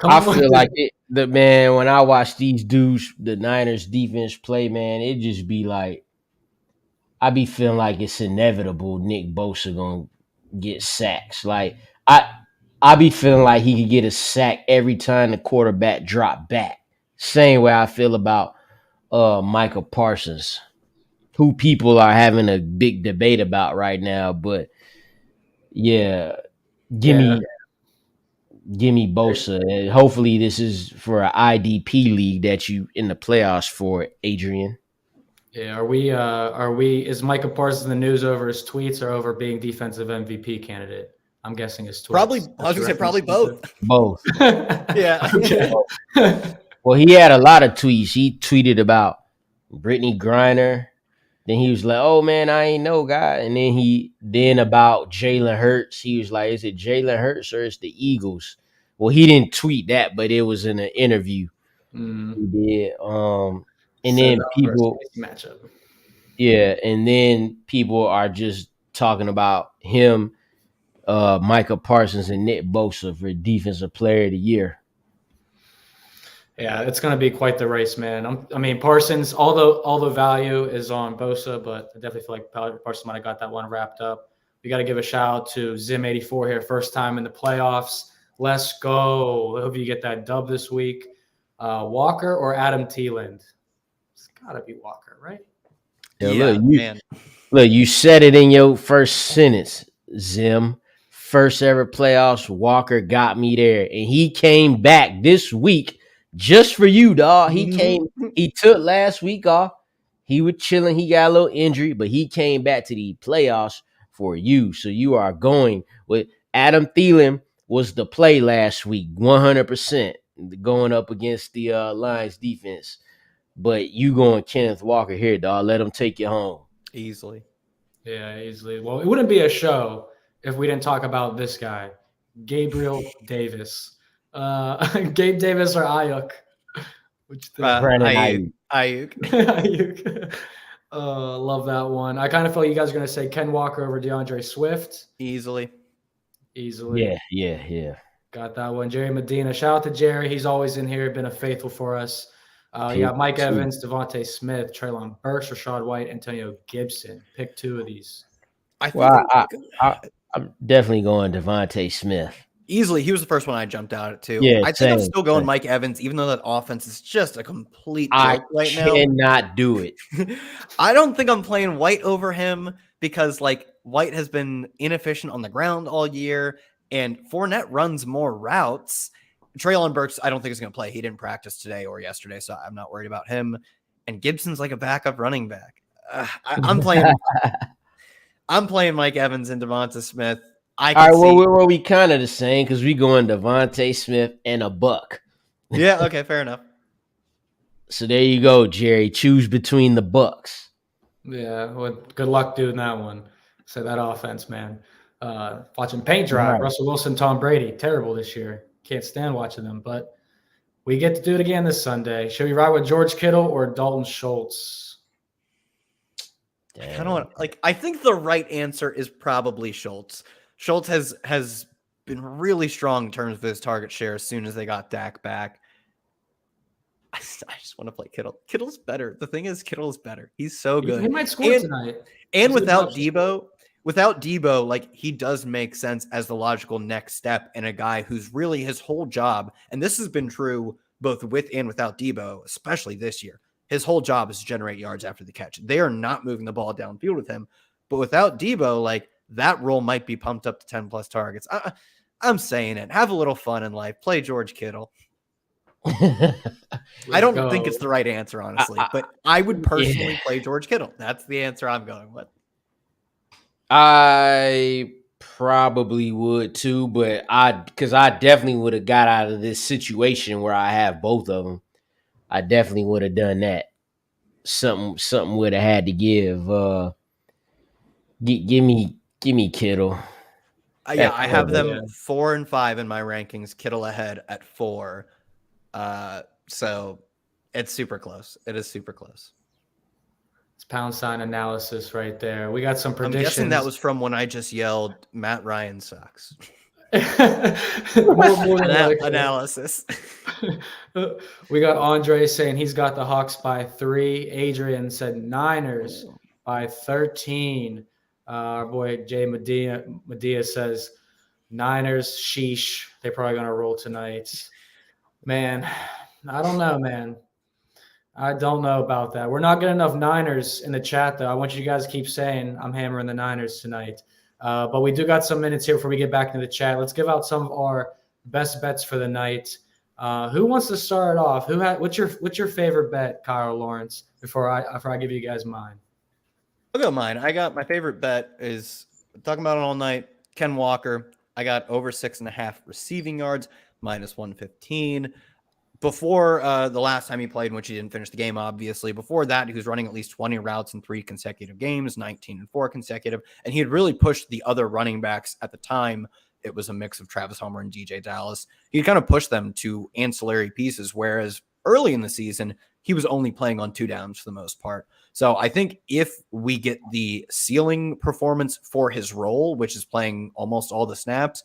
I feel like man, when I watch these dudes, the Niners defense play, man, it just be like, I be feeling like it's inevitable Nick Bosa going to get sacks. Like, I be feeling like he could get a sack every time the quarterback drop back. Same way I feel about Micah Parsons, who people are having a big debate about right now. But yeah, give me Bosa. And hopefully this is for an IDP league that you in the playoffs for, Adrian. Yeah, is Micah Parsons in the news over his tweets or over being defensive MVP candidate? I'm guessing his tweets. Probably, I was going to say probably both. Both. Yeah. Okay. Well, he had a lot of tweets. He tweeted about Brittany Griner. Then he was like, "Oh man, I ain't no guy." And then about Jalen Hurts, he was like, "Is it Jalen Hurts or it's the Eagles?" Well, he didn't tweet that, but it was in an interview. He did. And then people matchup. Yeah, and then people are just talking about him, Micah Parsons and Nick Bosa for Defensive Player of the Year. Yeah, it's going to be quite the race, man. I mean, Parsons, all the value is on Bosa, but I definitely feel like Parsons might have got that one wrapped up. We got to give a shout out to Zim84 here, first time in the playoffs. Let's go. I hope you get that dub this week. Walker or Adam Thielen? It's got to be Walker, right? Yeah, look, man. Look, you said it in your first sentence, Zim. First ever playoffs, Walker got me there. And he came back this week just for you, dog. He took last week off. He was chilling. He got a little injury, but he came back to the playoffs for you. So you are going with Adam Thielen was the play last week, 100%, going up against the Lions defense. But you going Kenneth Walker here, dog. Let him take you home. Easily. Yeah, easily. Well, it wouldn't be a show if we didn't talk about this guy, Gabriel Davis. Gabe Davis or Ayuk? Which Brandon Ayuk. Ayuk. Love that one. I kind of felt you guys were going to say Ken Walker over DeAndre Swift. Easily. Yeah. Got that one. Jerry Medina. Shout out to Jerry. He's always in here, been a faithful for us. You got Mike Evans, Devontae Smith, Treylon Burks, Rashad White, Antonio Gibson. Pick two of these. I think I'm definitely going Devontae Smith. Easily. He was the first one I jumped out at too. Yeah, I think I'm still going Mike Evans, even though that offense is just a complete joke right now. I cannot do it. I don't think I'm playing White over him because White has been inefficient on the ground all year, and Fournette runs more routes. Treylon Burks, I don't think is going to play. He didn't practice today or yesterday, so I'm not worried about him. And Gibson's like a backup running back. I'm playing. I'm playing Mike Evans and Devonta Smith. Well, we kind of the same because we going Devontae Smith and a buck. Yeah. Okay. Fair enough. So there you go, Jerry. Choose between the Bucks. Yeah. Well, good luck doing that one. So that offense, man. Watching paint dry. Right. Russell Wilson, Tom Brady, terrible this year. Can't stand watching them, but we get to do it again this Sunday. Should we ride with George Kittle or Dalton Schultz? I think the right answer is probably Schultz. Schultz has been really strong in terms of his target share as soon as they got Dak back. I just want to play Kittle. Kittle's better. The thing is, Kittle is better. He's so good. He might score tonight. And without Debo, he does make sense as the logical next step in a guy who's really his whole job. And this has been true both with and without Debo, especially this year. His whole job is to generate yards after the catch. They are not moving the ball downfield with him. But without Debo, that role might be pumped up to 10 plus targets. I'm saying it. Have a little fun in life. Play George Kittle. I don't think it's the right answer, honestly, but I would personally play George Kittle. That's the answer I'm going with. I probably would too, but because I definitely would have got out of this situation where I have both of them. I definitely would have done that. Something would have had to give. Give me Kittle. Yeah, I have them 4 and 5 in my rankings. Kittle ahead at 4. So it's super close. It is super close. It's pound sign analysis right there. We got some predictions. I'm guessing that was from when I just yelled, Matt Ryan sucks. more analysis. We got Andre saying he's got the Hawks by 3. Adrian said Niners by 13. Our boy Jay Medea says Niners, sheesh. They're probably going to roll tonight. Man, I don't know, man. I don't know about that. We're not getting enough Niners in the chat, though. I want you guys to keep saying I'm hammering the Niners tonight. But we do got some minutes here before we get back into the chat. Let's give out some of our best bets for the night. Who wants to start off? What's your favorite bet, Kyle Lawrence? Before I give you guys mine. I'll go mine. I got my favorite bet is talking about it all night. Ken Walker. I got over 6.5 receiving yards, minus 115. Before the last time he played, in which he didn't finish the game, obviously. Before that, he was running at least 20 routes in 3 consecutive games, 19 and 4 consecutive. And he had really pushed the other running backs at the time. It was a mix of Travis Homer and DJ Dallas. He kind of pushed them to ancillary pieces, whereas early in the season, he was only playing on 2 downs for the most part. So I think if we get the ceiling performance for his role, which is playing almost all the snaps,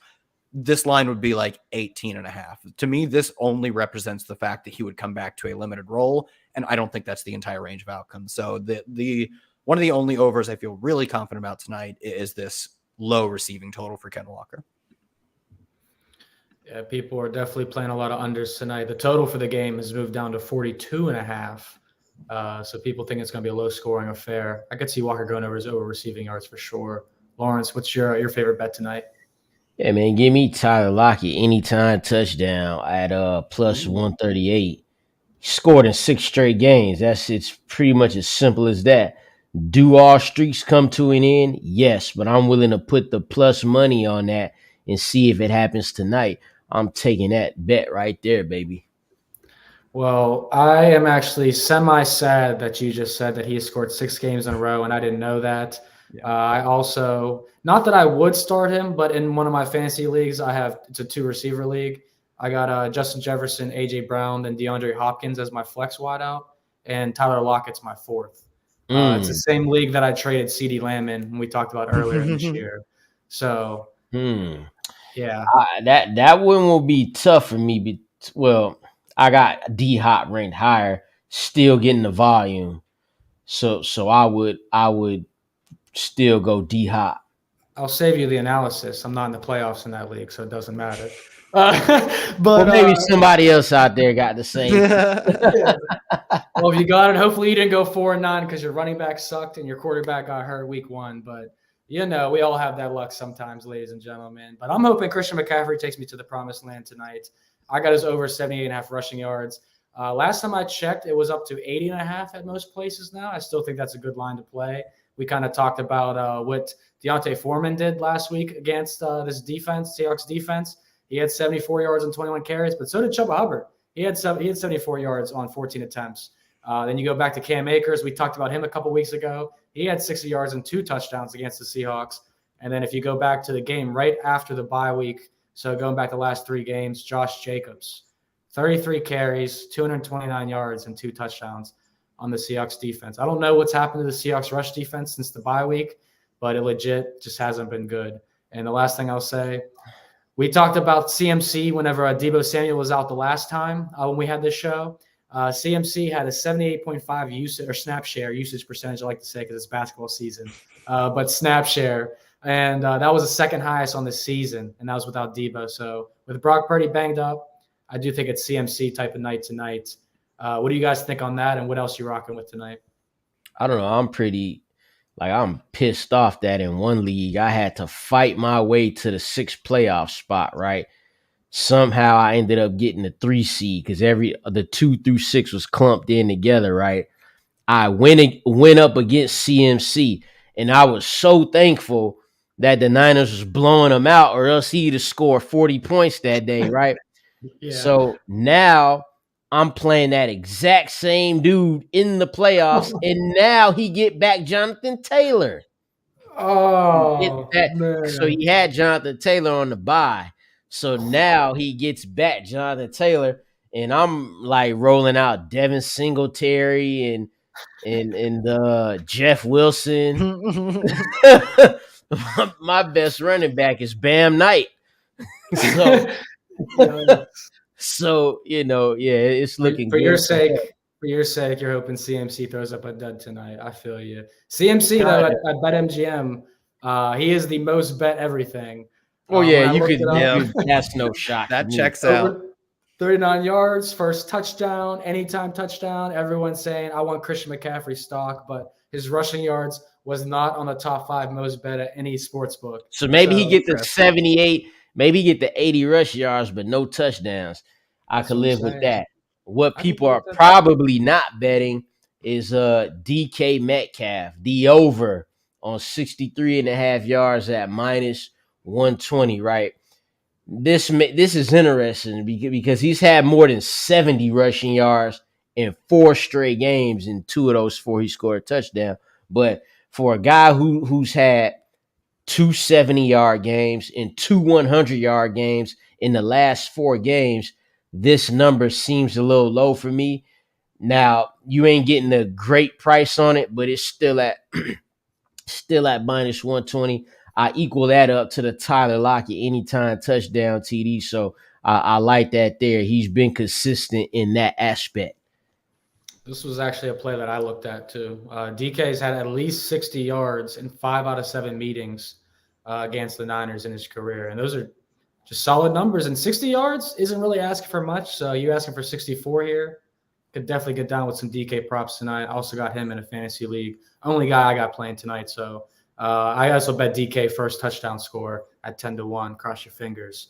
this line would be like 18.5. To me, this only represents the fact that he would come back to a limited role. And I don't think that's the entire range of outcomes. So the one of the only overs I feel really confident about tonight is this low receiving total for Ken Walker. Yeah, people are definitely playing a lot of unders tonight. The total for the game has moved down to 42.5. So people think it's going to be a low-scoring affair. I could see Walker going over his receiving yards for sure. Lawrence, what's your favorite bet tonight? Yeah, man, give me Tyler Lockett anytime touchdown at plus 138. He scored in 6 straight games. It's pretty much as simple as that. Do all streaks come to an end? Yes, but I'm willing to put the plus money on that and see if it happens tonight. I'm taking that bet right there, baby. Well, I am actually semi-sad that you just said that he has scored 6 games in a row, and I didn't know that. Yeah. I also, not that I would start him, but in one of my fantasy leagues, it's a 2-receiver league. I got Justin Jefferson, A.J. Brown, and DeAndre Hopkins as my flex wideout, and Tyler Lockett's my 4th. It's the same league that I traded CeeDee Lamb in, when we talked about earlier this year. So, yeah. That one will be tough for me. Well, I got D-Hop ranked higher, still getting the volume. So I would still go D-Hop. I'll save you the analysis. I'm not in the playoffs in that league, so it doesn't matter. But maybe somebody else out there got the same. Yeah. Well, if you got it, hopefully you didn't go 4-9 because your running back sucked and your quarterback got hurt week 1. But we all have that luck sometimes, ladies and gentlemen. But I'm hoping Christian McCaffrey takes me to the promised land tonight. I got his over 78.5 rushing yards. Last time I checked, it was up to 80.5 at most places now. I still think that's a good line to play. We kind of talked about what Deontay Foreman did last week against this defense, Seahawks defense. He had 74 yards and 21 carries, but so did Chuba Hubbard. He had 74 yards on 14 attempts. Then you go back to Cam Akers. We talked about him a couple weeks ago. He had 60 yards and 2 touchdowns against the Seahawks. And then if you go back to the game right after the bye week, so going back the last 3 games, Josh Jacobs, 33 carries, 229 yards, and 2 touchdowns on the Seahawks defense. I don't know what's happened to the Seahawks rush defense since the bye week, but it legit just hasn't been good. And the last thing I'll say, we talked about CMC whenever Deebo Samuel was out the last time when we had this show. CMC had a 78.5 usage or snap share usage percentage, I like to say, because it's basketball season, but snap share. And that was the second highest on the season, and that was without Deebo. So with Brock Purdy banged up, I do think it's CMC type of night tonight. What do you guys think on that, and what else you rocking with tonight? I don't know. I'm pissed off that in one league I had to fight my way to the 6th playoff spot, right? Somehow I ended up getting the 3 seed because the 2 through 6 was clumped in together, right? I went up against CMC, and I was so thankful that the Niners was blowing him out, or else he'd have scored 40 points that day, right? Yeah. So now I'm playing that exact same dude in the playoffs, and now he get back Jonathan Taylor. Oh, man. So he had Jonathan Taylor on the bye. So now he gets back Jonathan Taylor, and I'm like rolling out Devin Singletary and Jeff Wilson. My best running back is Bam Knight. So it's looking for good. your sake, you're hoping CMC throws up a dud tonight. I feel you. CMC though at BetMGM, he is the most bet everything. You could. That's no shock. That checks out. 39 yards, first touchdown, anytime touchdown. Everyone's saying I want Christian McCaffrey stock, but his rushing yards was not on the top 5 most bet at any sports book. So maybe he get the 78, maybe he get the 80 rush yards, but no touchdowns. I could live with that. What people are probably not betting is DK Metcalf, the over on 63.5 yards at minus 120, right? This is interesting because he's had more than 70 rushing yards in 4 straight games. In 2 of those 4, he scored a touchdown. But for a guy who's had 2 70-yard games and 2 100-yard games in the last 4 games, this number seems a little low for me. Now, you ain't getting a great price on it, but it's still at minus 120. I equal that up to the Tyler Lockett anytime touchdown TD. So I like that there. He's been consistent in that aspect. This was actually a play that I looked at too. DK's had at least 60 yards in 5 out of 7 meetings against the Niners in his career. And those are just solid numbers. And 60 yards isn't really asking for much. So you asking for 64 here. could definitely get down with some DK props tonight. I also got him in a fantasy league. Only guy I got playing tonight. So I also bet DK first touchdown score at 10-1. Cross your fingers.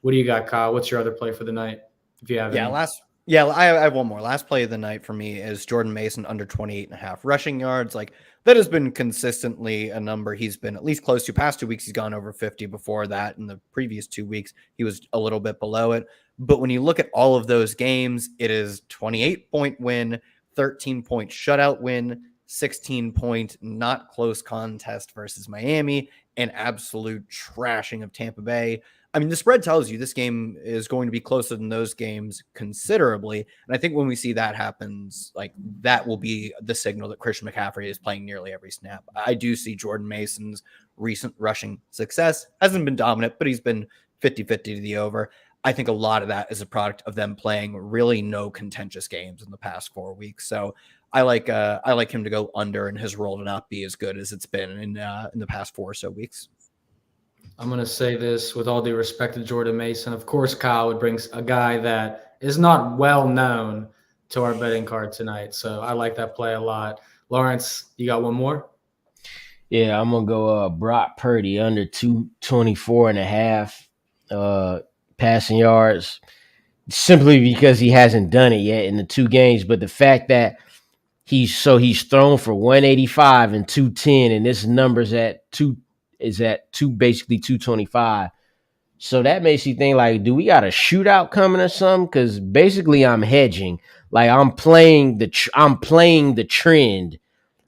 What do you got, Kyle? What's your other play for the night? If you have any. I have one more. Last play of the night for me is Jordan Mason under 28.5 rushing yards. Like, that has been consistently a number he's been at least close to. Past 2 weeks, he's gone over 50. Before that, in the previous 2 weeks, he was a little bit below it. But when you look at all of those games, it is 28-point win, 13-point shutout win, 16-point not close contest versus Miami, and absolute trashing of Tampa Bay. I mean, the spread tells you this game is going to be closer than those games considerably. And I think when we see that happens, like, that will be the signal that Christian McCaffrey is playing nearly every snap. I do see Jordan Mason's recent rushing success. Hasn't been dominant, but he's been 50-50 to the over. I think a lot of that is a product of them playing really no contentious games in the past 4 weeks. So I like him to go under, and his role to not be as good as it's been in the past 4 or so weeks. I'm going to say this with all due respect to Jordan Mason. Of course, Kyle would bring a guy that is not well known to our betting card tonight. So I like that play a lot. Lawrence, you got one more? Yeah, I'm going to go Brock Purdy under 224.5 passing yards, simply because he hasn't done it yet in the 2 games. But the fact that he's thrown for 185 and 210, and this number's basically 225. So that makes you think, like, do we got a shootout coming or something? Because basically I'm hedging. Like, I'm playing the trend,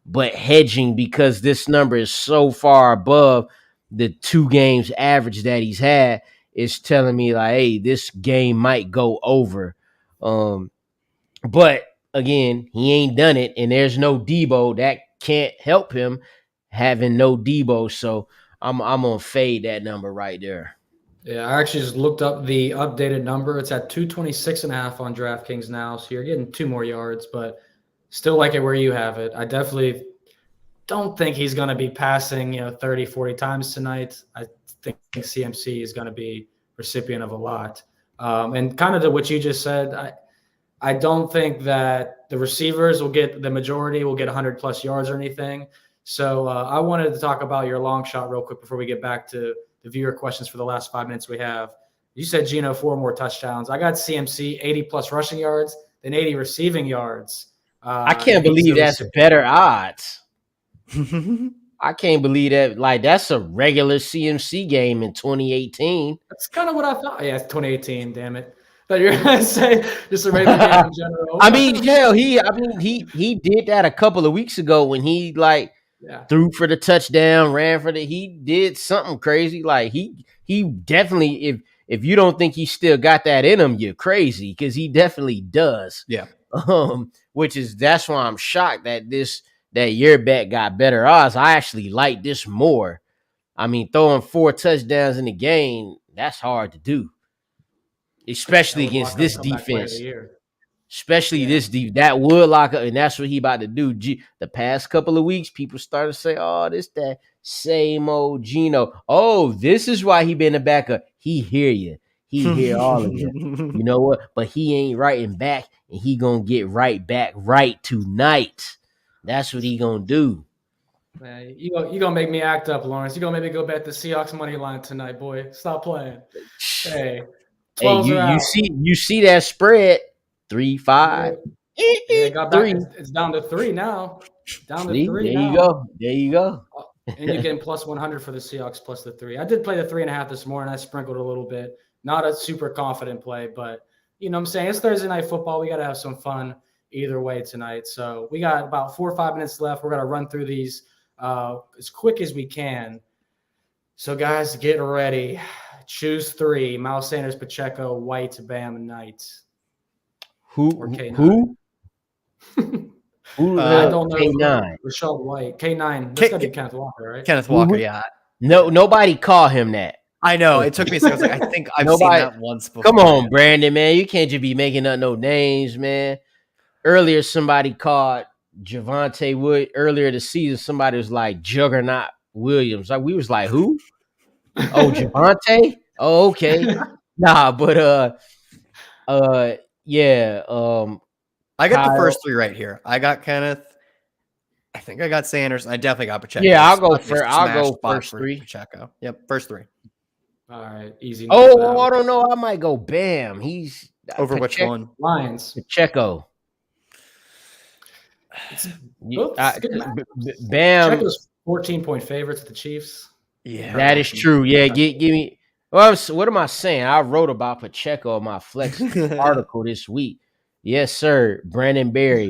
but hedging because this number is so far above the 2 games average that he's had. Is telling me, like, hey, this game might go over. But again, he ain't done it, and there's no Debo. That can't help him having no Debo. So I'm gonna fade that number right there. Yeah, I actually just looked up the updated number. It's at 226.5 on DraftKings now. So you're getting 2 more yards, but still like it where you have it. I definitely don't think he's going to be passing, 30, 40 times tonight. I think CMC is going to be recipient of a lot. And kind of to what you just said, I don't think that the receivers will get 100 plus yards or anything. So I wanted to talk about your long shot real quick before we get back to the viewer questions for the last 5 minutes we have. You said Geno 4 more touchdowns. I got CMC 80 plus rushing yards, then 80 receiving yards. I can't believe that's better odds. I can't believe that. Like, that's a regular CMC game in 2018. That's kind of what I thought. Yeah, it's 2018. Damn it. But you're gonna say just a regular game in general. I mean, hell, he did that a couple of weeks ago when he threw for the touchdown, he did something crazy. Like, he definitely, if you don't think he still got that in him, you're crazy, because he definitely does. Yeah. That's why I'm shocked that your bet got better odds. I actually like this more. I mean, throwing 4 touchdowns in the game, that's hard to do. Especially against this defense. Especially this defense. That would lock up, and that's what he about to do. The past couple of weeks, people started to say, oh, this that same old Geno. Oh, this is why he been a backup. He hear you. He hear all of you. You know what? But he ain't writing back, and he gonna get right back right tonight. That's what he gonna do. Man, you gonna make me act up, Lawrence. You gonna make me go bet the Seahawks money line tonight, boy. Stop playing. Hey, you see that spread 3-5. Yeah, got back. It's down to 3 now. Down to 3. There you go. And you're getting plus 100 for the Seahawks plus the 3. I did play the 3.5 this morning. I sprinkled a little bit. Not a super confident play, but you know what I'm saying? It's Thursday night football. We got to have some fun either way tonight. So we got about 4 or 5 minutes left. We're going to run through these as quick as we can. So, guys, get ready. Choose 3. Miles Sanders, Pacheco, White, Bam, Knight. Who? I don't know. K9. Rashad White. K9. That's got to be Kenneth Walker, right? Kenneth Walker, yeah. No, nobody call him that. I know. It took me a second. I was like, I think I've seen that once before. Come on, Brandon, man. You can't just be making up no names, man. Earlier, somebody called Javonte Wood. Earlier this season, somebody was like Juggernaut Williams. Like, we was like, who? Oh, Javonte? Oh, okay. Nah, but yeah. I got Kyle. the first three right here. I got Kenneth. I think I got Sanders. And I definitely got Pacheco. Yeah, I'll go first three. Pacheco. Yep, first three. All right, easy. Oh, I don't know. I might go Bam. He's over which one? Lions. Pacheco. Bam. Pacheco's 14-point favorites with the Chiefs. Yeah, that is true. Yeah, give me. Well, what am I saying? I wrote about Pacheco in my Flex article this week. Yes, sir. Brandon Berry,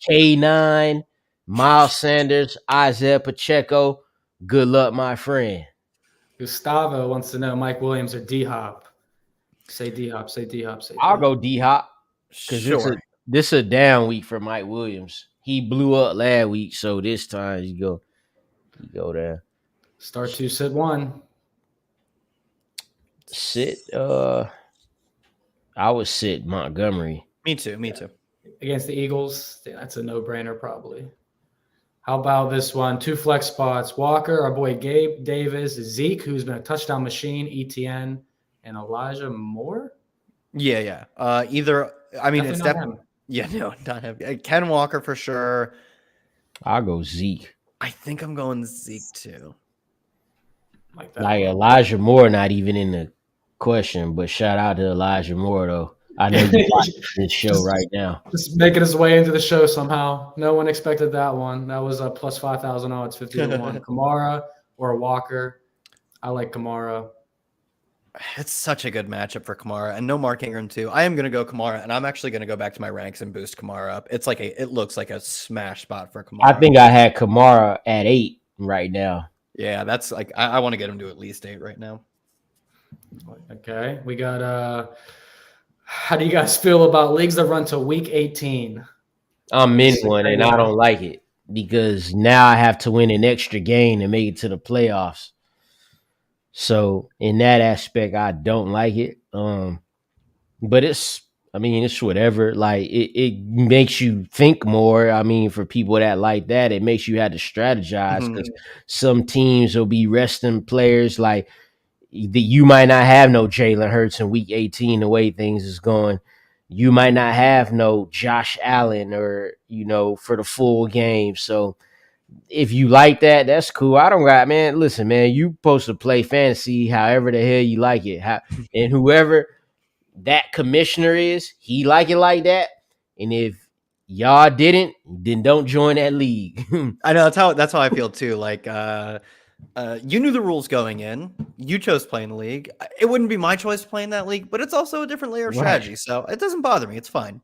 K9, Miles Sanders, Isaiah Pacheco. Good luck, my friend. Gustavo wants to know Mike Williams or D-Hop. Say D-Hop, say D-Hop, say D-Hop. I'll go D-Hop because sure. this is a down week for Mike Williams. He blew up last week, so this time you go there. Start 2, sit 1. Sit. I would sit Montgomery. Me too. Against the Eagles, that's a no-brainer probably. How about this one? 2 flex spots. Walker, our boy Gabe Davis, Zeke, who's been a touchdown machine, ETN, and Elijah Moore? Yeah. Either, I mean, Definitely it's not definitely. him. Yeah, no, not him. Ken Walker for sure. I'll go Zeke. I think I'm going Zeke too. Like that. Like Elijah Moore, not even in the question, but shout out to Elijah Moore, though. I know you're watching this show right now. Just making his way into the show somehow. No one expected that one. That was a plus 5,000 odds, 50-1. Kamara or Walker. I like Kamara. It's such a good matchup for Kamara, and no Mark Ingram too. I am going to go Kamara, and I'm actually going to go back to my ranks and boost Kamara up. It looks like a smash spot for Kamara. I think I had Kamara at 8 right now. Yeah, that's like I want to get him to at least 8 right now. Okay, we got how do you guys feel about leagues that run to week 18? I'm in one, and I don't like it because now I have to win an extra game to make it to the playoffs. So in that aspect, I don't like it. But it's whatever. Like it makes you think more. I mean, for people that like that, it makes you have to strategize because some teams will be resting players. Like you might not have no Jalen Hurts in week 18 the way things is going. You might not have no Josh Allen or, for the full game. So if you like that, that's cool. I don't got, man. Listen, man, you supposed to play fantasy however the hell you like it. And whoever that commissioner is, he like it like that. And if y'all didn't, then don't join that league. I know that's how I feel too. Like you knew the rules going in. You chose playing the league. It wouldn't be my choice to play in that league, but it's also a different layer of strategy. So it doesn't bother me. It's fine.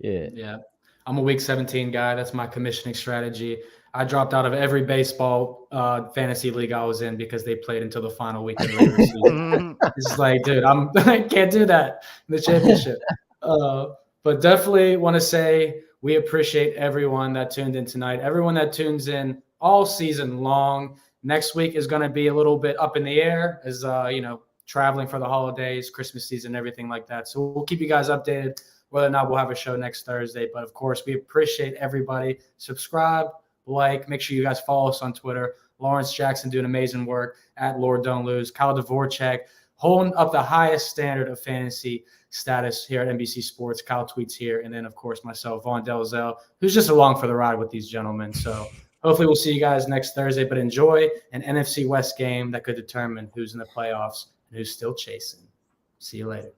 Yeah. I'm a week 17 guy. That's my commissioning strategy. I dropped out of every baseball fantasy league I was in because they played until the final week of the regular season. It's like, dude, I can't do that in the championship. But definitely want to say we appreciate everyone that tuned in tonight, everyone that tunes in all season long. Next week is going to be a little bit up in the air as, traveling for the holidays, Christmas season, everything like that. So we'll keep you guys updated whether or not we'll have a show next Thursday. But, of course, we appreciate everybody. Subscribe, like, make sure you guys follow us on Twitter. Lawrence Jackson doing amazing work at Lord Don't Lose. Kyle Dvorchak holding up the highest standard of fantasy status here at NBC Sports. Kyle tweets here. And then, of course, myself, Vaughn Dalzell, who's just along for the ride with these gentlemen. So hopefully we'll see you guys next Thursday. But enjoy an NFC West game that could determine who's in the playoffs and who's still chasing. See you later.